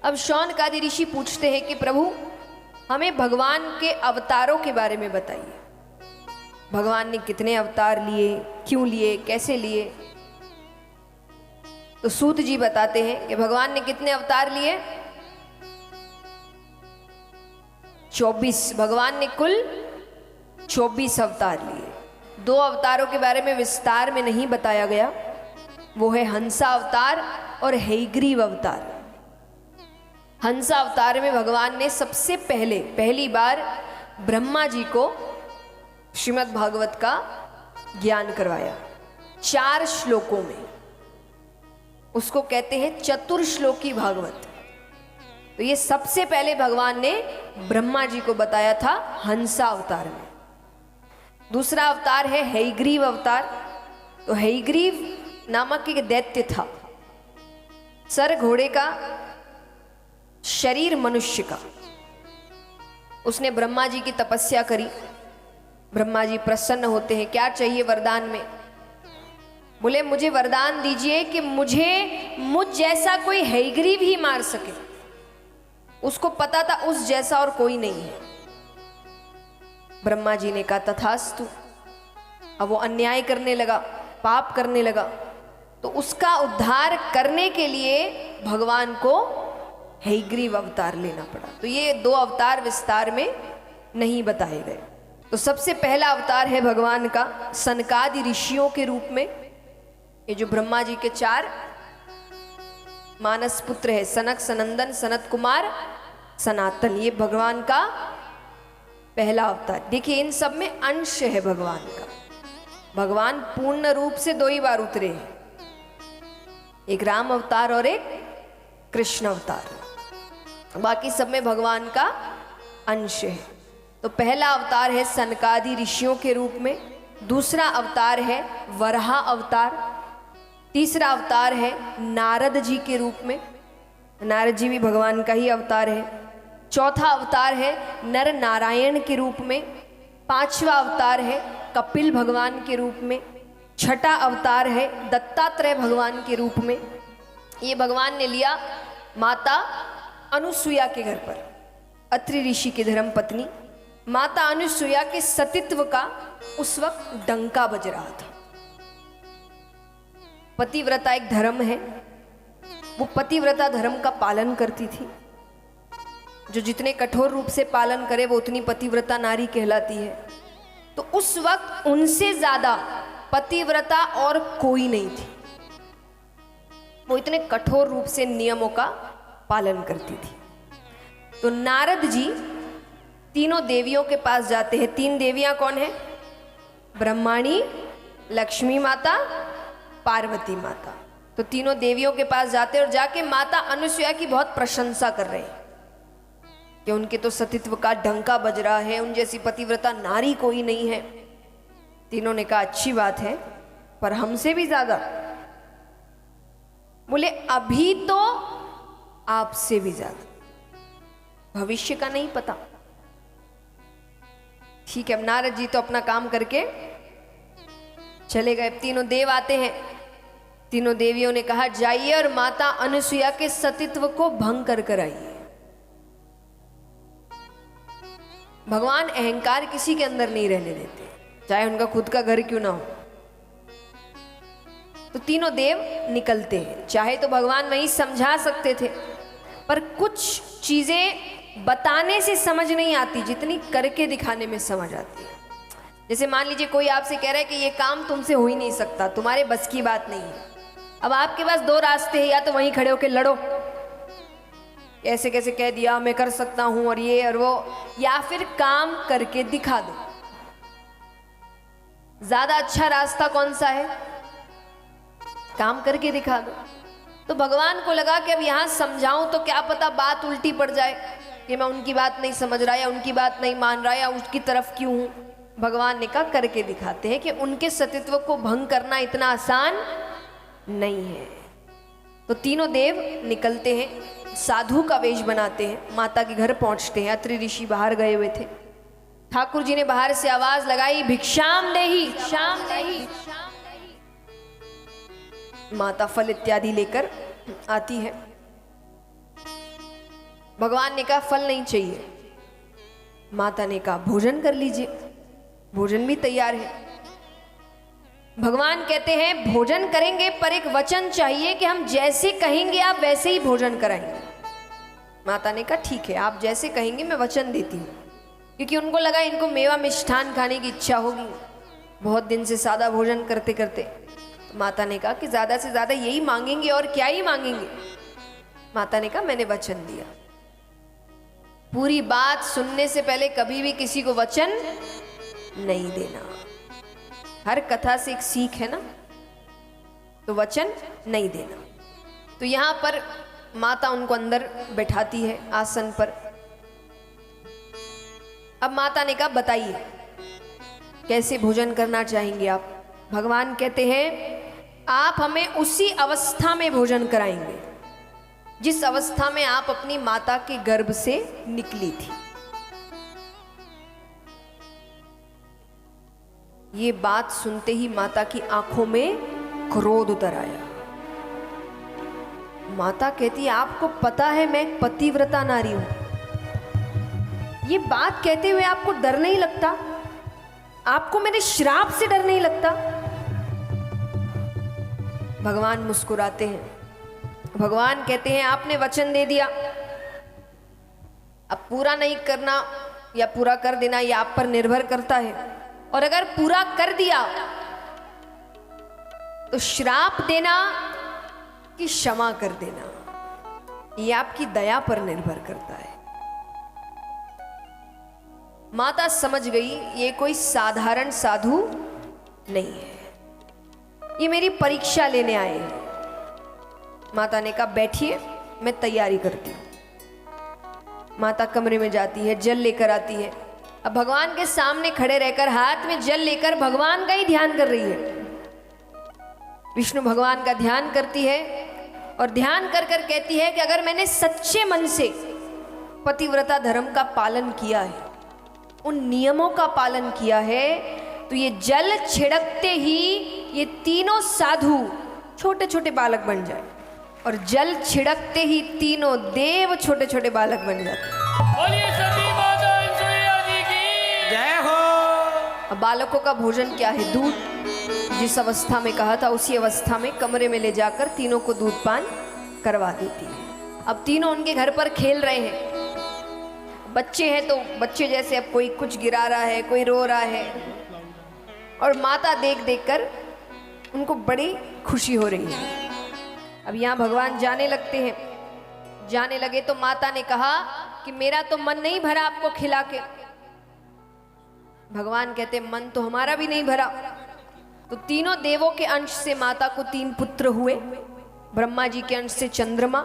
अब शौनकादि ऋषि पूछते हैं कि प्रभु हमें भगवान के अवतारों के बारे में बताइए। भगवान ने कितने अवतार लिए, क्यों लिए, कैसे लिए। तो सूत जी बताते हैं कि भगवान ने कितने अवतार लिए? 24। भगवान ने कुल 24 अवतार लिए। 2 अवतारों के बारे में विस्तार में नहीं बताया गया, वो है हंसा अवतार और हयग्रीव अवतार। हंसा अवतार में भगवान ने सबसे पहली बार ब्रह्मा जी को श्रीमद् भागवत का ज्ञान करवाया 4 श्लोकों में। उसको कहते हैं चतुर्श्लोकी भागवत। तो ये सबसे पहले भगवान ने ब्रह्मा जी को बताया था हंसा अवतार में। दूसरा अवतार है हयग्रीव अवतार। तो हयग्रीव नामक एक दैत्य था, सर घोड़े का, शरीर मनुष्य का। उसने ब्रह्मा जी की तपस्या करी। ब्रह्मा जी प्रसन्न होते हैं, क्या चाहिए वरदान में? बोले मुझे वरदान दीजिए कि मुझे मुझ जैसा कोई हयग्रीव ही मार सके। उसको पता था उस जैसा और कोई नहीं है। ब्रह्मा जी ने कहा तथास्तु। अब वो अन्याय करने लगा, पाप करने लगा, तो उसका उद्धार करने के लिए भगवान को हयग्रीव अवतार लेना पड़ा। तो ये 2 अवतार विस्तार में नहीं बताए गए। तो सबसे पहला अवतार है भगवान का सनकादि ऋषियों के रूप में। ये जो ब्रह्मा जी के 4 मानस पुत्र है, सनक, सनंदन, सनत कुमार, सनातन, ये भगवान का पहला अवतार। देखिए इन सब में अंश है भगवान का। भगवान पूर्ण रूप से 2 ही बार उतरे हैं, एक राम अवतार और एक कृष्ण अवतार। बाकी सब में भगवान का अंश है। तो पहला अवतार है सनकादि ऋषियों के रूप में। दूसरा अवतार है वराह अवतार। तीसरा अवतार है नारद जी के रूप में। नारद जी भी भगवान का ही अवतार है। चौथा अवतार है नर नारायण के रूप में। 5वां अवतार है कपिल भगवान के रूप में। 6ठा अवतार है दत्तात्रेय भगवान के रूप में। ये भगवान ने लिया माता अनुसुईया के घर पर। अत्रि ऋषि की धर्म पत्नी माता अनुसुईया के सतीत्व का उस वक्त डंका बज रहा था। पतिव्रता एक धर्म है, वो पतिव्रता धर्म का पालन करती थी। जो जितने कठोर रूप से पालन करे वो उतनी पतिव्रता नारी कहलाती है। तो उस वक्त उनसे ज्यादा पतिव्रता और कोई नहीं थी। वो इतने कठोर रूप से नियमों का पालन करती थी। तो नारद जी तीनों देवियों के पास जाते हैं। 3 देवियां कौन है? ब्रह्माणी, लक्ष्मी माता, पार्वती माता। तो तीनों देवियों के पास जाते हैं और जाके माता अनुसुईया की बहुत प्रशंसा कर रहे हैं कि उनके तो सतीत्व का डंका बज रहा है, उन जैसी पतिव्रता नारी कोई नहीं है। तीनों ने कहा अच्छी बात है, पर हमसे भी ज्यादा। बोले अभी तो आपसे भी ज्यादा, भविष्य का नहीं पता। ठीक है, अब नारद जी तो अपना काम करके चले गए। तीनों देव आते हैं। तीनों देवियों ने कहा जाइए और माता अनुसुईया के सतीत्व को भंग कर आइए। भगवान अहंकार किसी के अंदर नहीं रहने देते, चाहे उनका खुद का घर क्यों ना हो। तो तीनों देव निकलते हैं। चाहे तो भगवान वहीं समझा सकते थे, पर कुछ चीजें बताने से समझ नहीं आती जितनी करके दिखाने में समझ आती है। जैसे मान लीजिए कोई आपसे कह रहा है कि ये काम तुमसे हो ही नहीं सकता, तुम्हारे बस की बात नहीं है। अब आपके पास 2 रास्ते हैं, या तो वहीं खड़े होकर लड़ो, ऐसे कैसे कह दिया, मैं कर सकता हूं और ये और वो, या फिर काम करके दिखा दो। ज्यादा अच्छा रास्ता कौन सा है? काम करके दिखा दो। तो भगवान को लगा कि अब यहां समझाऊं तो क्या पता बात उल्टी पड़ जाए कि मैं उनकी बात नहीं समझ रहा या उनकी बात नहीं मान रहा या उसकी तरफ क्यों हूं। भगवान ने कहा करके दिखाते हैं कि उनके सतीत्व को भंग करना इतना आसान नहीं है। तो तीनों देव निकलते हैं, साधु का वेश बनाते हैं, माता के घर पहुंचते हैं। अत्रि ऋषि बाहर गए हुए थे। ठाकुर जी ने बाहर से आवाज लगाई, भिक्षाम देहि, भिक्षाम देहि। माता फल इत्यादि लेकर आती है। भगवान ने कहा फल नहीं चाहिए। माता ने कहा भोजन कर लीजिए, भोजन भी तैयार है। भगवान कहते हैं भोजन करेंगे पर एक वचन चाहिए कि हम जैसे कहेंगे आप वैसे ही भोजन कराएंगे। माता ने कहा ठीक है, आप जैसे कहेंगे मैं वचन देती हूँ, क्योंकि उनको लगा इनको मेवा मिष्ठान खाने की इच्छा होगी, बहुत दिन से सादा भोजन करते करते। तो माता ने कहा कि ज़्यादा से ज़्यादा यही मांगेंगे और क्या ही मांगेंगे। माता ने कहा मैंने वचन दिया। पूरी बात सुनने से पहले कभी भी किसी को वचन नहीं देना। हर कथा से एक सीख है ना, तो वचन नहीं देना। तो यहां पर माता उनको अंदर बैठाती है आसन पर। अब माता ने कहा बताइए कैसे भोजन करना चाहेंगे आप। भगवान कहते हैं आप हमें उसी अवस्था में भोजन कराएंगे जिस अवस्था में आप अपनी माता के गर्भ से निकली थी। ये बात सुनते ही माता की आंखों में क्रोध उतर आया। माता कहती आपको पता है मैं एक पतिव्रता नारी हूं, ये बात कहते हुए आपको डर नहीं लगता? आपको मेरे श्राप से डर नहीं लगता? भगवान मुस्कुराते हैं। भगवान कहते हैं आपने वचन दे दिया, अब पूरा नहीं करना या पूरा कर देना ये आप पर निर्भर करता है। और अगर पूरा कर दिया तो श्राप देना कि क्षमा कर देना ये आपकी दया पर निर्भर करता है। माता समझ गई ये कोई साधारण साधु नहीं है, ये मेरी परीक्षा लेने आए हैं। माता ने कहा बैठिए मैं तैयारी करती हूं। माता कमरे में जाती है, जल लेकर आती है। अब भगवान के सामने खड़े रहकर हाथ में जल लेकर भगवान का ही ध्यान कर रही है। विष्णु भगवान का ध्यान करती है और ध्यान कर कर कहती है कि अगर मैंने सच्चे मन से पतिव्रता धर्म का पालन किया है, उन नियमों का पालन किया है, तो ये जल छिड़कते ही ये तीनों साधु छोटे छोटे बालक बन जाए और जल छिड़कते ही तीनों देव छोटे छोटे बालक बन जाते। बोलिए सती माता अनसुईया जी की जय हो। अब बालकों का भोजन क्या है? दूध। जिस अवस्था में कहा था उसी अवस्था में कमरे में ले जाकर तीनों को दूध पान करवा देती है। अब तीनों उनके घर पर खेल रहे हैं। बच्चे हैं तो बच्चे जैसे, अब कोई कुछ गिरा रहा है, कोई रो रहा है, और माता देख देख कर उनको बड़ी खुशी हो रही है। अब यहाँ भगवान जाने लगते हैं। जाने लगे तो माता ने कहा कि मेरा तो मन नहीं भरा आपको खिला के। भगवान कहते मन तो हमारा भी नहीं भरा। तो तीनों देवों के अंश से माता को 3 पुत्र हुए। ब्रह्मा जी के अंश से चंद्रमा,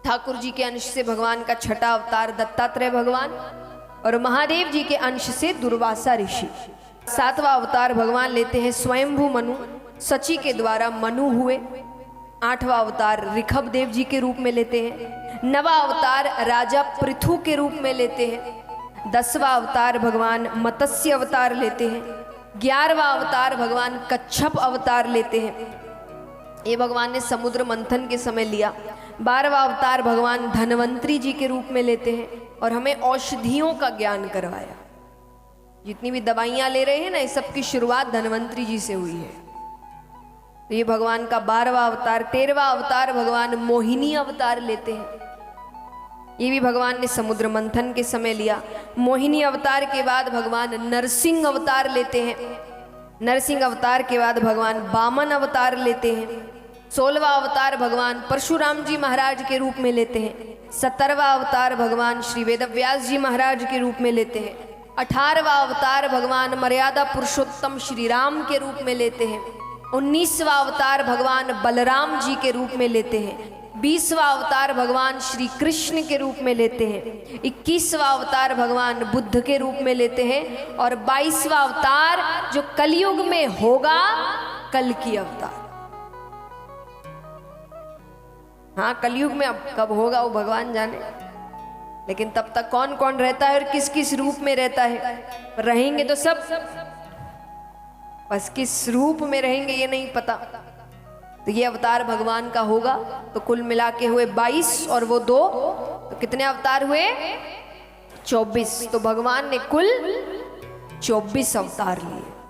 ठाकुर जी के अंश से भगवान का छठा अवतार दत्तात्रेय भगवान, और महादेव जी के अंश से दुर्वासा ऋषि। 7वां अवतार भगवान लेते हैं स्वयंभू मनु, सची के द्वारा मनु हुए। 8वां अवतार ऋषभ देव जी के रूप में लेते हैं। 9वां अवतार राजा पृथु के रूप में लेते हैं। 10वां अवतार भगवान मत्स्य अवतार लेते हैं। 11वां अवतार भगवान कच्छप अवतार लेते हैं, ये भगवान ने समुद्र मंथन के समय लिया। 12वां अवतार भगवान धन्वंतरी जी के रूप में लेते हैं और हमें औषधियों का ज्ञान करवाया। जितनी भी दवाइयां ले रहे हैं ना, इस सब की शुरुआत धन्वंतरी जी से हुई है। तो ये भगवान का 12वां अवतार। 13वां अवतार भगवान मोहिनी अवतार लेते हैं, ये भी भगवान ने समुद्र मंथन के समय लिया। मोहिनी अवतार के बाद भगवान नरसिंह अवतार लेते हैं। नरसिंह अवतार के बाद भगवान वामन अवतार लेते हैं। 16वां अवतार भगवान परशुराम जी महाराज के रूप में लेते हैं। 17वां अवतार भगवान श्री वेदव्यास जी महाराज के रूप में लेते हैं। 18वां अवतार भगवान मर्यादा पुरुषोत्तम श्री राम के रूप में लेते हैं। 19वां अवतार भगवान बलराम जी के रूप में लेते हैं। 20वां अवतार भगवान श्री कृष्ण के रूप में लेते हैं। 21वां अवतार भगवान बुद्ध के रूप में लेते हैं। और 22वां अवतार जो कलयुग में होगा, कल की अवतार। हाँ, कलयुग में अब कब होगा वो भगवान जाने, लेकिन तब तक कौन कौन रहता है और किस किस रूप में रहता है, रहेंगे तो सब, बस किस रूप में रहेंगे ये नहीं पता। तो ये अवतार भगवान का होगा तो कुल मिला के हुए 22 और वो 2, तो तो कितने अवतार हुए? 24। तो भगवान ने कुल 24 अवतार लिए।